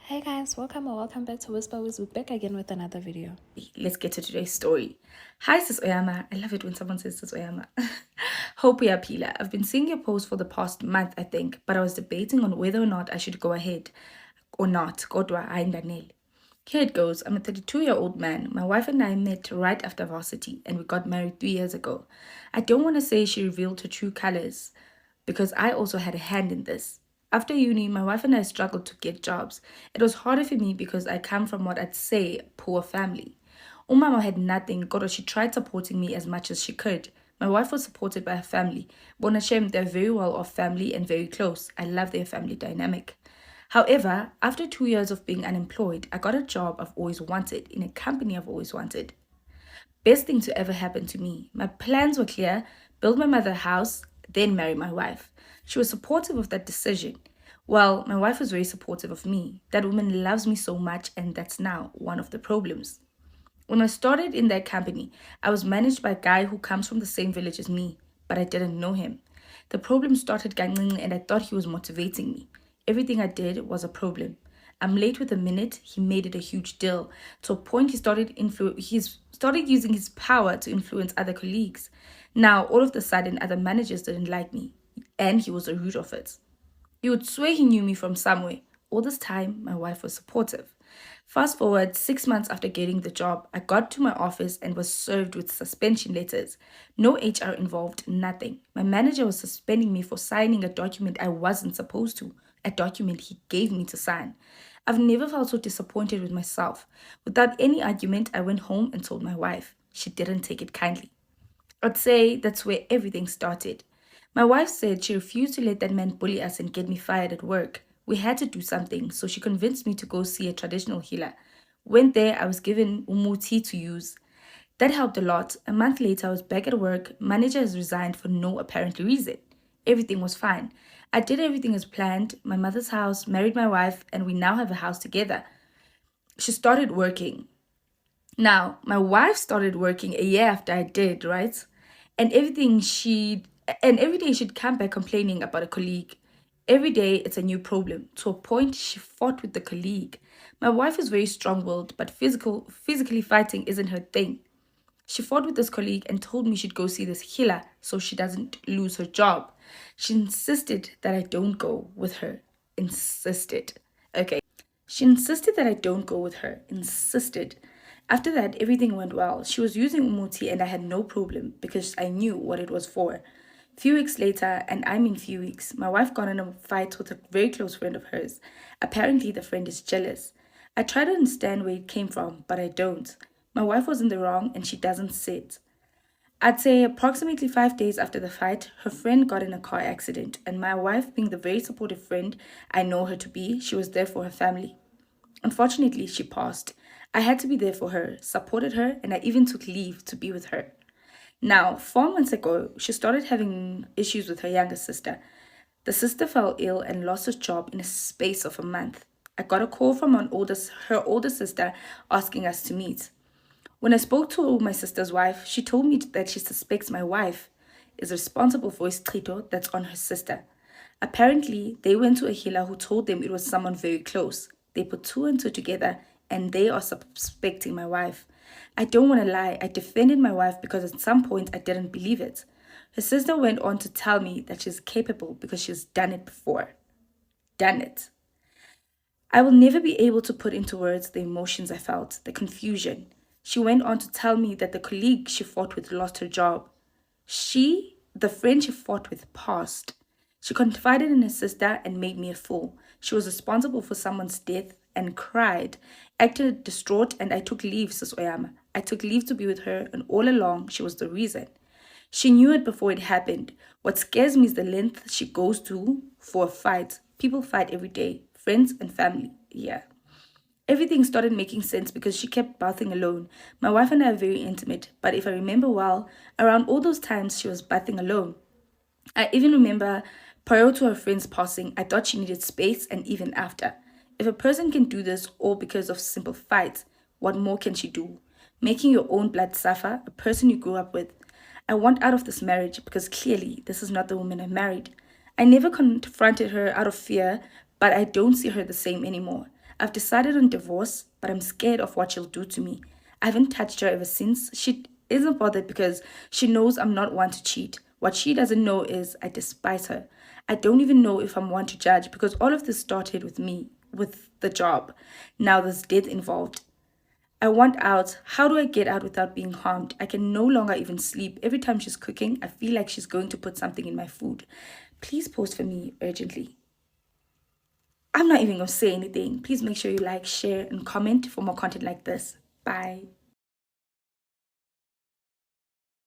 Hey guys, welcome or welcome back to Whisper with Zoop, back again with another video. Let's get to today's story. Hi, Sis Oyama. I love it when someone says Sis Oyama. Hope we are Pila. I've been seeing your post for the past month, I think, but I was debating on whether or not I should go ahead or not. Kodwa aindanel. Here it goes. I'm a 32-year-old man. My wife and I met right after varsity and we got married 3 years ago. I don't want to say she revealed her true colors because I also had a hand in this. After uni, my wife and I struggled to get jobs. It was harder for me because I come from what I'd say a poor family. Umama had nothing, God, she tried supporting me as much as she could. My wife was supported by her family. Bonachem, they're very well off family and very close. I love their family dynamic. However, after 2 years of being unemployed, I got a job I've always wanted in a company I've always wanted. Best thing to ever happen to me. My plans were clear: build my mother a house, then marry my wife. She was supportive of that decision. Well, my wife was very supportive of me. That woman loves me so much, and that's now one of the problems. When I started in that company, I was managed by a guy who comes from the same village as me, but I didn't know him. The problem started ganging and I thought he was motivating me. Everything I did was a problem. I'm late with a minute, he made it a huge deal. To a point he started using his power to influence other colleagues. Now all of a sudden other managers didn't like me, and he was the root of it. He would swear he knew me from somewhere. All this time, my wife was supportive. Fast forward 6 months after getting the job, I got to my office and was served with suspension letters. No HR involved, nothing. My manager was suspending me for signing a document I wasn't supposed to, a document he gave me to sign. I've never felt so disappointed with myself. Without any argument, I went home and told my wife. She didn't take it kindly. I'd say that's where everything started. My wife said she refused to let that man bully us and get me fired at work. We had to do something, so she convinced me to go see a traditional healer. Went there, I was given umuti to use. That helped a lot. A month later, I was back at work. Manager has resigned for no apparent reason. Everything was fine. I did everything as planned. My mother's house, married my wife, and we now have a house together. She started working. Now, my wife started working a year after I did, right? And every day she'd come back complaining about a colleague. Every day it's a new problem. To a point she fought with the colleague. My wife is very strong-willed, but physically fighting isn't her thing. She fought with this colleague and told me she'd go see this healer so she doesn't lose her job. She insisted that I don't go with her. Insisted. Okay. She insisted that I don't go with her. Insisted. After that, everything went well. She was using umuti and I had no problem because I knew what it was for. Few weeks later, and I mean few weeks, my wife got in a fight with a very close friend of hers. Apparently, the friend is jealous. I try to understand where it came from, but I don't. My wife was in the wrong and she doesn't sit. I'd say approximately 5 days after the fight, her friend got in a car accident, and my wife, being the very supportive friend I know her to be, she was there for her family. Unfortunately, she passed. I had to be there for her, supported her, and I even took leave to be with her. Now, 4 months ago, she started having issues with her younger sister. The sister fell ill and lost her job in a space of a month. I got a call from her older sister asking us to meet. When I spoke to my sister's wife, she told me that she suspects my wife is responsible for a strito that's on her sister. Apparently, they went to a healer who told them it was someone very close. They put two and two together and they are suspecting my wife. I don't want to lie, I defended my wife because at some point I didn't believe it. Her sister went on to tell me that she's capable because she's done it before. Done it. I will never be able to put into words the emotions I felt, the confusion. She went on to tell me that the colleague she fought with lost her job. The friend she fought with, passed. She confided in her sister and made me a fool. She was responsible for someone's death and cried, acted distraught, and I took leave, Sis Oyama. I took leave to be with her, and all along she was the reason. She knew it before it happened. What scares me is the length she goes to for a fight. People fight every day, friends and family. Yeah. Everything started making sense because she kept bathing alone. My wife and I are very intimate, but if I remember well, around all those times she was bathing alone. I even remember prior to her friend's passing, I thought she needed space, and even after. If a person can do this all because of simple fights, what more can she do? Making your own blood suffer, a person you grew up with. I want out of this marriage because clearly this is not the woman I married. I never confronted her out of fear, but I don't see her the same anymore. I've decided on divorce, but I'm scared of what she'll do to me. I haven't touched her ever since. She isn't bothered because she knows I'm not one to cheat. What she doesn't know is I despise her. I don't even know if I'm one to judge because all of this started with me, with the job. Now there's death involved. I want out. How do I get out without being harmed? I can no longer even sleep. Every time she's cooking, I feel like she's going to put something in my food. Please post for me urgently. I'm not even going to say anything. Please make sure you like, share, and comment for more content like this. Bye.